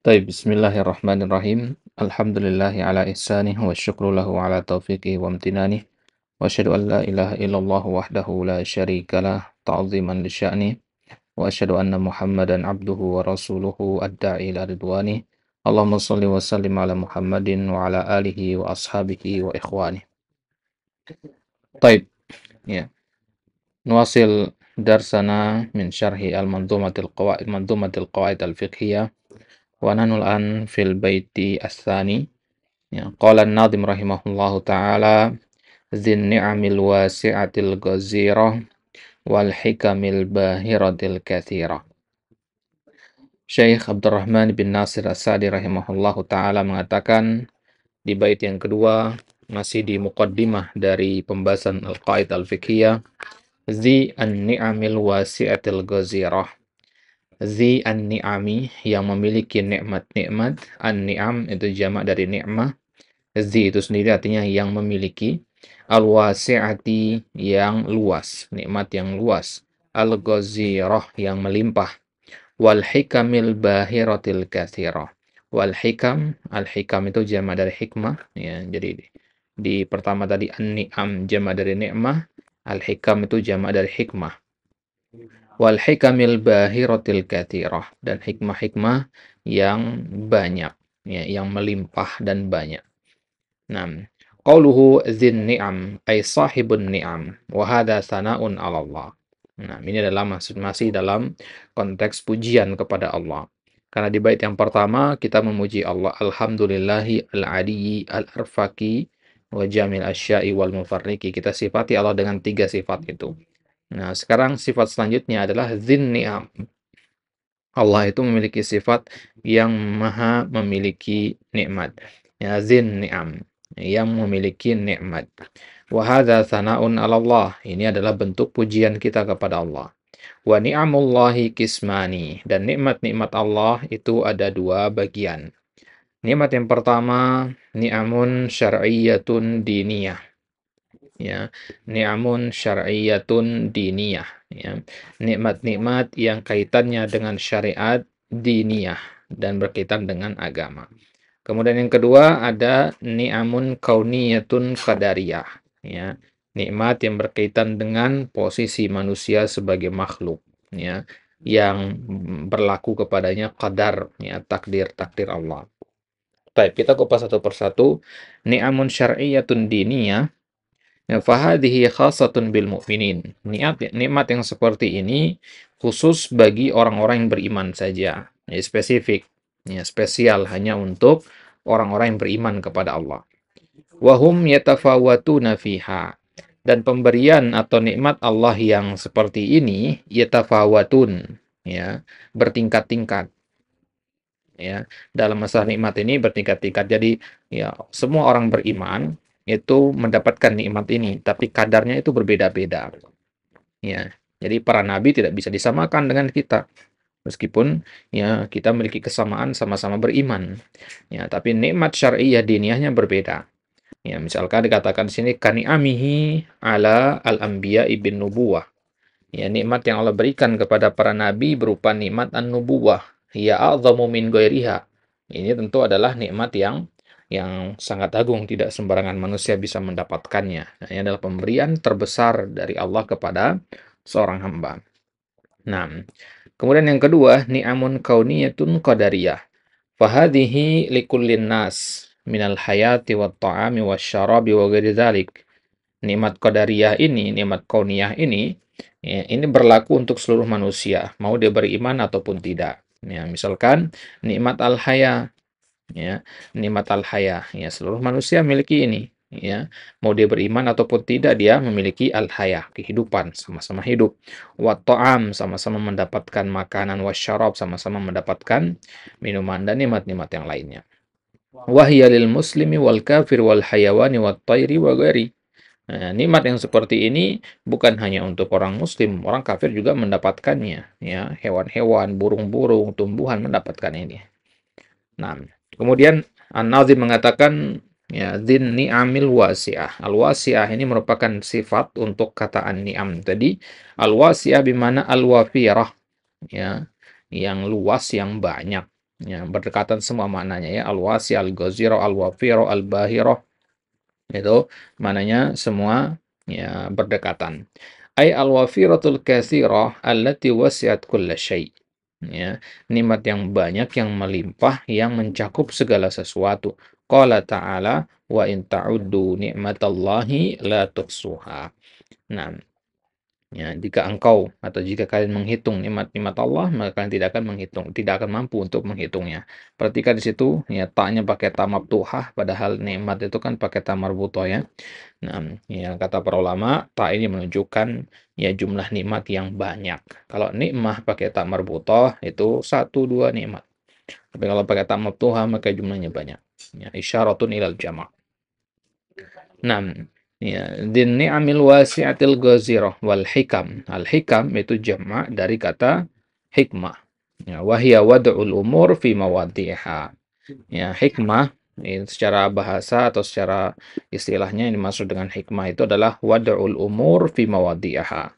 Taib, bismillahirrahmanirrahim. Alhamdulillahi ala ihsanih wa syukru lahu ala taufiqih wa amtinanih. Wa asyhadu an la ilaha illallah wahdahu la syarikalah ta'ziman li sya'nih. Wa asyhadu anna Muhammadan abduhu wa rasuluhu ad-da'i ila ridwanih. Allahumma shalli wa sallim ala Muhammadin wa ala alihi wa ashabihi wa ikhwanih. Taib, ya. Nuwasil darsana min syarhi al-mandumatil qawaid al-fiqhiyah. Wa nahnu al-an fil baiti ats-tsani. Ya, qala an-nadhim rahimahullahu taala dzin ni'amil wasi'atil ghazirah wal hikamil bahiratil katsirah. Syekh Abdurrahman bin Nasir As-Sa'di rahimahullahu taala mengatakan di bait yang kedua, masih di muqaddimah dari pembahasan al-qaid al-fiqhiyah, zi an-ni'amil wasi'atil ghazirah. Zi an-ni'ami, yang memiliki nikmat-nikmat. An-ni'am itu jamak dari ni'mah. Zi itu sendiri artinya yang memiliki. Al-wasi'ati, yang luas, nikmat yang luas. Al-ghazirah, yang melimpah. Wal hikamil bahiratil katsirah. Wal hikam, al-hikam itu jamak dari hikmah, ya. Jadi di pertama tadi an-ni'am jamak dari nikmah, al-hikam itu jamak dari hikmah. Wal hikamil bahiratil katsirah, dan hikmah-hikmah yang banyak, ya, yang melimpah dan banyak. Nah, qauluhu dzin ni'am ay sahibun ni'am wa hadza sana'un 'ala Allah. Nah, ini adalah masih dalam konteks pujian kepada Allah. Karena di bait yang pertama kita memuji Allah, alhamdulillahi al-'aliyyi al-arfaqi wa jamil asya'i wal mufarriqi. Kita sifati Allah dengan tiga sifat itu. Nah, sekarang sifat selanjutnya adalah dzin ni'am. Allah itu memiliki sifat yang maha memiliki nikmat. Ya, dzin ni'am, yang memiliki nikmat. Wa hadza tsana'un 'ala Allah. Ini adalah bentuk pujian kita kepada Allah. Wa ni'amullahi qismani, dan nikmat-nikmat Allah itu ada dua bagian. Nikmat yang pertama, ni'amun syar'iyyatun diniyah. Ya, ni'amun syar'iyyatun diniyah, ya. Nikmat-nikmat yang kaitannya dengan syariat diniyah dan berkaitan dengan agama. Kemudian yang kedua ada ni'amun kauniyatun qadariyah, ya. Nikmat yang berkaitan dengan posisi manusia sebagai makhluk, ya, yang berlaku kepadanya qadar, ya, takdir Allah. Baik, kita kupas satu persatu. Ni'amun syar'iyyatun diniyah, ya, fahadhihi khasatun bil mu'minin. Nikmat yang seperti ini khusus bagi orang-orang yang beriman saja. Ya, spesifik, ya, spesial hanya untuk orang-orang yang beriman kepada Allah. Wahum yatafawatuna fiha. Dan pemberian atau nikmat Allah yang seperti ini yatafawatun, ya, bertingkat-tingkat. Ya, dalam masalah nikmat ini bertingkat-tingkat. Jadi, ya, semua orang beriman itu mendapatkan nikmat ini, tapi kadarnya itu berbeda-beda. Ya, jadi para nabi tidak bisa disamakan dengan kita. Meskipun, ya, kita memiliki kesamaan sama-sama beriman. Ya, tapi nikmat syar'iyyah diniyahnya berbeda. Ya, misalkan dikatakan di sini kani'amihi ala al-anbiya ibn nubuwah. Ya, nikmat yang Allah berikan kepada para nabi berupa nikmat an-nubuwah. Ya a'zamu min ghairiha. Ini tentu adalah nikmat yang sangat agung, tidak sembarangan manusia bisa mendapatkannya. Nah, ini adalah pemberian terbesar dari Allah kepada seorang hamba. Nah, kemudian yang kedua, ni'amun kauniyatun qadariyah. Fahadhihi likullin nas minal hayati wat ta'ami wasyarabi wa ghairi dzalik. Nikmat qadariyah ini, nikmat kauniyah ini, ya, ini berlaku untuk seluruh manusia, mau dia beriman ataupun tidak. Ya, misalkan nikmat al-haya, ya, nikmat al-haya, ya, seluruh manusia memiliki ini, ya, mau dia beriman ataupun tidak, dia memiliki al-haya, kehidupan, sama-sama hidup. Wa ta'am, sama-sama mendapatkan makanan, wasyarab, sama-sama mendapatkan minuman, dan nikmat-nikmat yang lainnya. Wahya lil muslimi wal kafir wal hayawani wat tayri wa ghairi. Nah, nikmat yang seperti ini bukan hanya untuk orang muslim, orang kafir juga mendapatkannya, ya, hewan-hewan, burung-burung, tumbuhan mendapatkan ini. Nah, kemudian An-Nazim mengatakan, ya, dzin ni'amil wasi'ah. Al-wasi'ah ini merupakan sifat untuk kata an-ni'am tadi. Al-wasi'ah bimana al-wafirah, ya, yang luas, yang banyak. Ya, berdekatan semua maknanya ya. Al-wasi, al-ghaziro, al-wafiro, al-bahiro. Itu maknanya semua ya berdekatan. Ay al-wafiratul katsirah allati wasi'at kulla syai'. Ya, nikmat yang banyak yang melimpah yang mencakup segala sesuatu. Qala ta'ala wa in ta'uddu ni'matallahi la tuhsuha. Nah, ya, jika engkau atau jika kalian menghitung nikmat-nikmat Allah, maka kalian tidak akan menghitung, tidak akan mampu untuk menghitungnya. Perhatikan di situ, ya, ta'nya pakai ta maftuhah, padahal nikmat itu kan pakai ta marbutah ya. Nah, ya, kata para ulama, ta ini menunjukkan ya jumlah nikmat yang banyak. Kalau nikmah pakai ta marbutah itu satu dua nikmat. Tapi kalau pakai ta maftuhah maka jumlahnya banyak. Ya, isyaratun ilal jama'. Nah, ya, din ni'amil wasi'atil ghazirah wal hikam. Al hikam itu jamak dari kata hikmah. Ya, wahia wad'ul umur fi mawadhiha. Ya, hikmah secara bahasa atau secara istilahnya yang dimaksud dengan hikmah itu adalah wad'ul umur fi mawadhiha.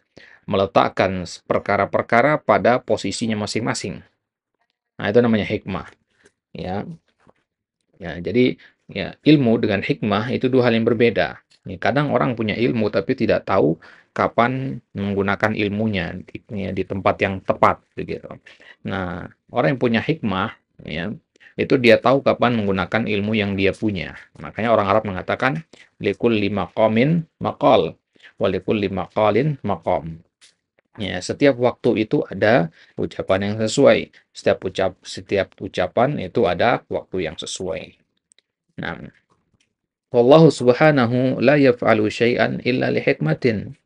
Meletakkan perkara-perkara pada posisinya masing-masing. Nah, itu namanya hikmah. Ya, ya, jadi ya ilmu dengan hikmah itu dua hal yang berbeda. Ya, kadang orang punya ilmu tapi tidak tahu kapan menggunakan ilmunya di tempat yang tepat begitu. Nah, orang yang punya hikmah ya itu dia tahu kapan menggunakan ilmu yang dia punya. Makanya orang Arab mengatakan likulli maqamin maqal wa likulli maqalin maqam. Ya, setiap waktu itu ada ucapan yang sesuai. Setiap ucapan itu ada waktu yang sesuai. Nah, wallahu subhanahu la yaf'alu syai'an illa li hikmatin.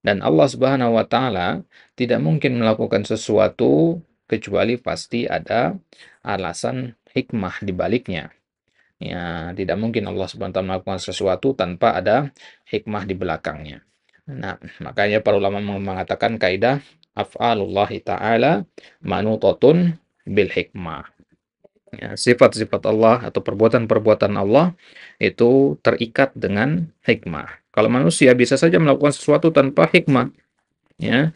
Dan Allah Subhanahu wa taala tidak mungkin melakukan sesuatu kecuali pasti ada alasan hikmah di baliknya. Ya, tidak mungkin Allah Subhanahu wa taala melakukan sesuatu tanpa ada hikmah di belakangnya. Nah, makanya para ulama mengatakan kaidah af'alullahi ta'ala manutatun bil hikmah. Ya, sifat-sifat Allah atau perbuatan-perbuatan Allah itu terikat dengan hikmah. Kalau manusia bisa saja melakukan sesuatu tanpa hikmah, ya,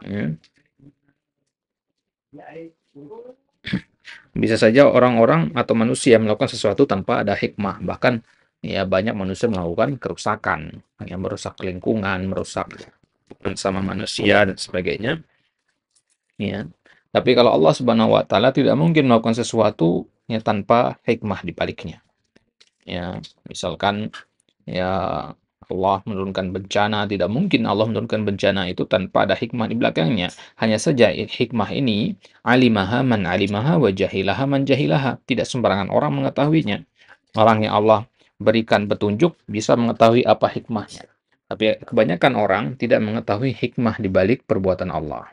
ya. Bisa saja orang-orang atau manusia melakukan sesuatu tanpa ada hikmah. Bahkan ya banyak manusia melakukan kerusakan, yang merusak lingkungan, merusak sama manusia dan sebagainya. Ya. Tapi kalau Allah Subhanahu wa taala tidak mungkin melakukan sesuatu ya tanpa hikmah di baliknya. Ya, misalkan ya Allah menurunkan bencana, tidak mungkin Allah menurunkan bencana itu tanpa ada hikmah di belakangnya. Hanya saja hikmah ini alimaha man alimaha wa jahilaha man jahilaha. Tidak sembarangan orang mengetahuinya. Orang yang Allah berikan petunjuk bisa mengetahui apa hikmahnya. Tapi kebanyakan orang tidak mengetahui hikmah di balik perbuatan Allah.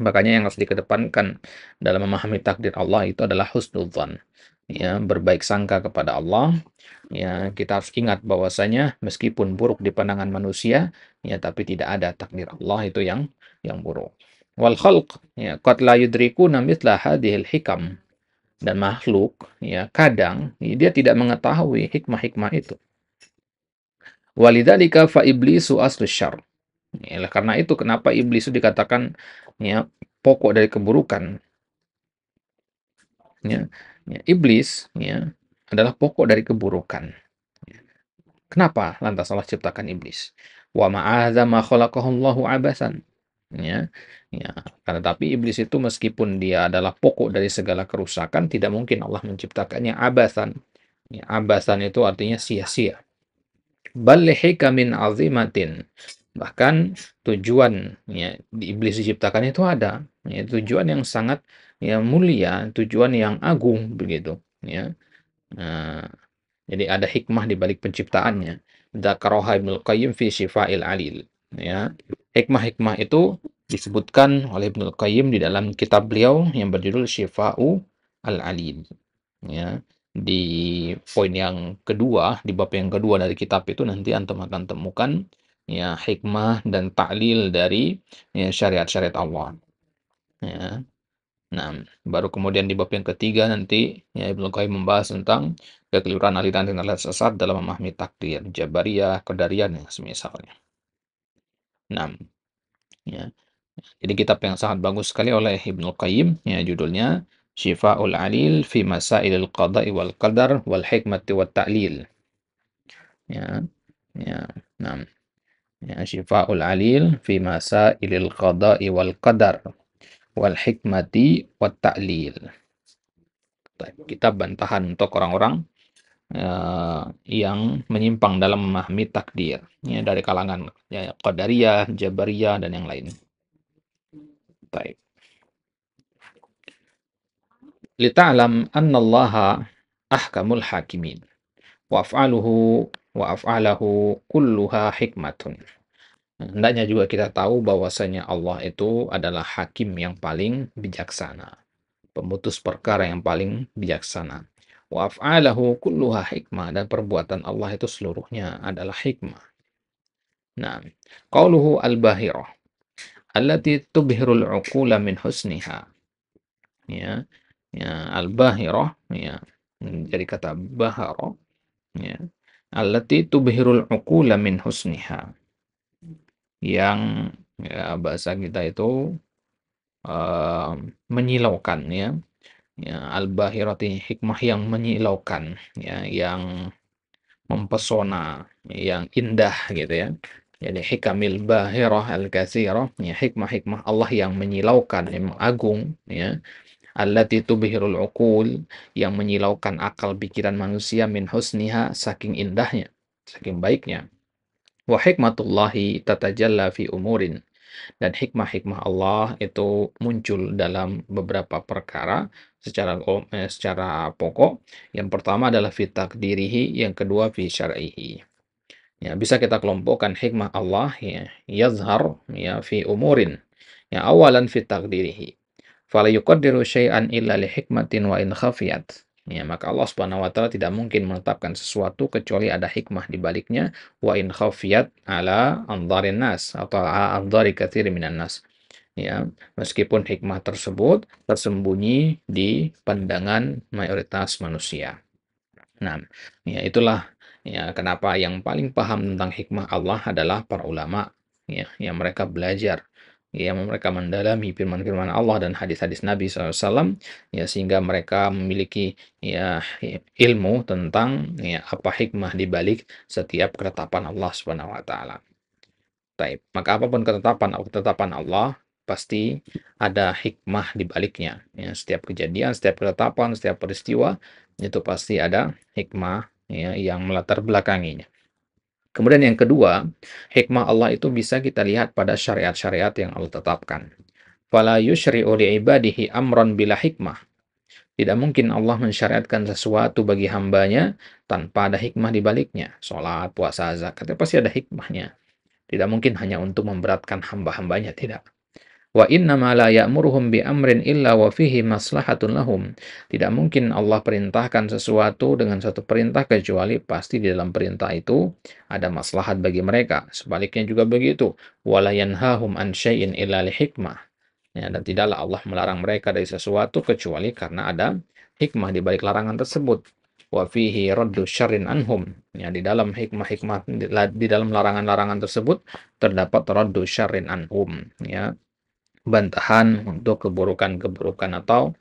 Makanya yang harus dikedepankan dalam memahami takdir Allah itu adalah husnudzan. Ya, berbaik sangka kepada Allah. Ya, kita harus ingat bahwasanya meskipun buruk di pandangan manusia, ya tapi tidak ada takdir Allah itu yang buruk. Wal khalq ya qad la yudrikuna mithla hadhil hikam, dan makhluk ya kadang ya, dia tidak mengetahui hikmah-hikmah itu. Walidzalika fa iblisu aslu syarr. Ya, karena itu kenapa iblis itu dikatakan ya pokok dari keburukan. Ya, ya, iblis ya adalah pokok dari keburukan. Kenapa lantas Allah ciptakan iblis? Wa ma'adza ma khalaqahullahu abasan. Ya, ya. Karena tapi iblis itu meskipun dia adalah pokok dari segala kerusakan, tidak mungkin Allah menciptakannya abasan. Ya, abasan itu artinya sia-sia. Bal lihikamin azimatin. Bahkan tujuan ya di iblis diciptakan itu ada, ya, tujuan yang sangat ya mulia, tujuan yang agung begitu, ya. Nah, jadi ada hikmah di balik penciptaannya. Dzakaraha Ibnu Qayyim fi Syifa'il Alil. Ya. Hikmah-hikmah itu disebutkan oleh Ibnu Qayyim di dalam kitab beliau yang berjudul Syifa'u Al-Alil. Ya. Di poin yang kedua, di bab yang kedua dari kitab itu nanti antum akan temukan ya hikmah dan ta'lil dari ya, syariat-syariat Allah. Ya. Nah, baru kemudian di bab yang ketiga nanti ya Ibnu Qayyim membahas tentang kekeliruan aliran-aliran sesat dalam memahami takdir, Jabariyah, Qadariyah dan semisalnya. Nah, ya. Jadi kitab yang sangat bagus sekali oleh Ibnu Qayyim, ya judulnya Syifa'ul Alil fi Masailil Qada'i wal Qadar wal Hikmati wat Ta'lil. Ya, ya. Nah, ya, Syifa'ul Alil fi Masailil Qada'i wal Qadar wal Hikmati wat Ta'lil. Kitab bantahan untuk orang-orang yang menyimpang dalam memahami takdir, ya, dari kalangan ya, Qadariyah, Jabariyah, dan yang lain. Baik. Lita'lam annallaha ahkamul hakimin wa af'aluhu wa af'alahu kulluha hikmatun. Hendaknya juga kita tahu bahwasanya Allah itu adalah hakim yang paling bijaksana, pemutus perkara yang paling bijaksana. Wa af'alahu kulluha hikmah, dan perbuatan Allah itu seluruhnya adalah hikmah. Nah, qauluhu al-bahirah allati tubhirul uqula min husniha. Ya, ya al-bahirah, ya, dari kata bahara, ya, allati tubhirul uqula min husniha, yang ya, bahasa kita itu menyilaukan, ya, ya al-bahirati, hikmah yang menyilaukan, ya, yang mempesona, yang indah gitu ya. Jadi hikamil bahirah al-katsirah, ya hikmah-hikmah Allah yang menyilaukan, yang agung, ya. Allati tubhirul uqul, yang menyilaukan akal pikiran manusia, min husniha, saking indahnya, saking baiknya. Wa hikmatullahi tatajalla fi umurin, dan hikmah-hikmah Allah itu muncul dalam beberapa perkara secara pokok. Yang pertama adalah fi takdirihi, yang kedua fi syar'ihi. Ya, bisa kita kelompokkan hikmah Allah, ya, yazhar, ya, fi umurin. Ya, awalan fi takdirihi. Fala yuqaddiru syai'an illa li hikmatin wa in khafiyat. Ya, maka Allah Subhanahu wa taala tidak mungkin menetapkan sesuatu kecuali ada hikmah di baliknya, wa in khafiyat ala anzarin nas, atau ala anzari katsirin minan nas. Ya, meskipun hikmah tersebut tersembunyi di pandangan mayoritas manusia. Nah, ya itulah ya kenapa yang paling paham tentang hikmah Allah adalah para ulama, ya, yang mereka belajar, yang mereka mendalami firman-firman Allah dan hadis-hadis Nabi SAW, ya, sehingga mereka memiliki ya ilmu tentang ya apa hikmah di balik setiap ketetapan Allah Subhanahu wa taala. Taib. Maka apapun ketetapan Allah pasti ada hikmah di baliknya. Ya, setiap kejadian, setiap ketetapan, setiap peristiwa itu pasti ada hikmah, ya, yang melatar belakanginya. Kemudian yang kedua, hikmah Allah itu bisa kita lihat pada syariat-syariat yang Allah tetapkan. Fala yusyri'u li'ibadihi amran bila hikmah. Tidak mungkin Allah mensyariatkan sesuatu bagi hambanya tanpa ada hikmah di baliknya. Sholat, puasa, zakat, itu pasti ada hikmahnya. Tidak mungkin hanya untuk memberatkan hamba-hambanya, tidak. Wa innama la ya'muruhum bi amrin illa wa fihi maslahatun lahum. Tidak mungkin Allah perintahkan sesuatu dengan satu perintah kecuali pasti di dalam perintah itu ada maslahat bagi mereka. Sebaliknya juga begitu. Wa la yanhahum an syai'in illa li hikmah. Ya, dan tidaklah Allah melarang mereka dari sesuatu kecuali karena ada hikmah di balik larangan tersebut. Wa fihi raddu syarrin anhum. Ya, di dalam hikmah-hikmah, di dalam larangan-larangan tersebut terdapat raddu syarrin anhum, ya, bantahan untuk keburukan-keburukan, atau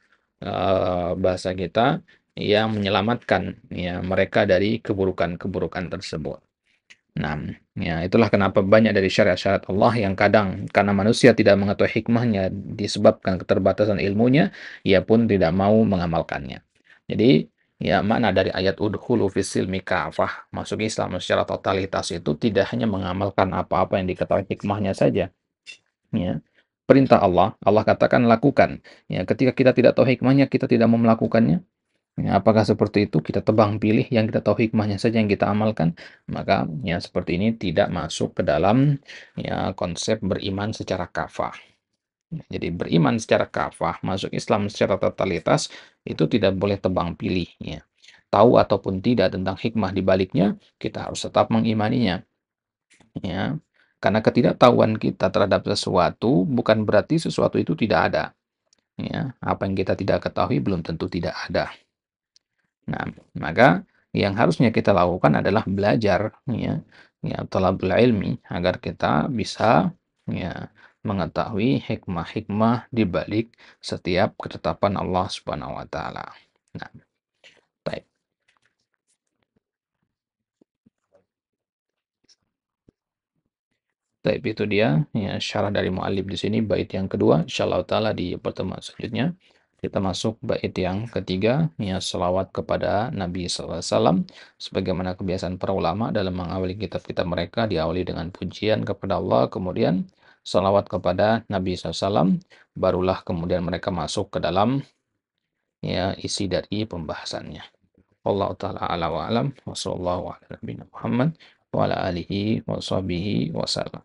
bahasa kita yang menyelamatkan ya mereka dari keburukan-keburukan tersebut. Nah, ya itulah kenapa banyak dari syariat-syariat Allah yang kadang karena manusia tidak mengetahui hikmahnya disebabkan keterbatasan ilmunya, ia pun tidak mau mengamalkannya. Jadi, ya makna dari ayat udhulu fisilmi kafah, masuk Islam secara totalitas, itu tidak hanya mengamalkan apa-apa yang diketahui hikmahnya saja. Ya. Perintah Allah, Allah katakan lakukan. Ya, ketika kita tidak tahu hikmahnya, kita tidak mau melakukannya. Ya, apakah seperti itu? Kita tebang pilih yang kita tahu hikmahnya saja yang kita amalkan, maka ya seperti ini tidak masuk ke dalam ya konsep beriman secara kafah. Jadi beriman secara kafah, masuk Islam secara totalitas, itu tidak boleh tebang pilih, ya. Tahu ataupun tidak tentang hikmah di baliknya, kita harus tetap mengimaninya, ya. Karena ketidaktahuan kita terhadap sesuatu bukan berarti sesuatu itu tidak ada, ya. Apa yang kita tidak ketahui belum tentu tidak ada. Nah, maka yang harusnya kita lakukan adalah belajar, ya, ya talabul ilmi, agar kita bisa ya mengetahui hikmah-hikmah di balik setiap ketetapan Allah Subhanahu wa taala. Nah, baik. Baik, itu dia ya syarah dari muallif di sini bait yang kedua. Insyaallah taala di pertemuan selanjutnya kita masuk bait yang ketiga ya selawat kepada Nabi sallallahu alaihi wasallam sebagaimana kebiasaan para ulama dalam mengawali kitab-kitab mereka diawali dengan pujian kepada Allah, kemudian selawat kepada Nabi SAW, barulah kemudian mereka masuk ke dalam ya isi dari pembahasannya. Allah taala ala wa alam wa sallallahu ala nabiyina Muhammad wa ala alihi wa sahbihi wasallam.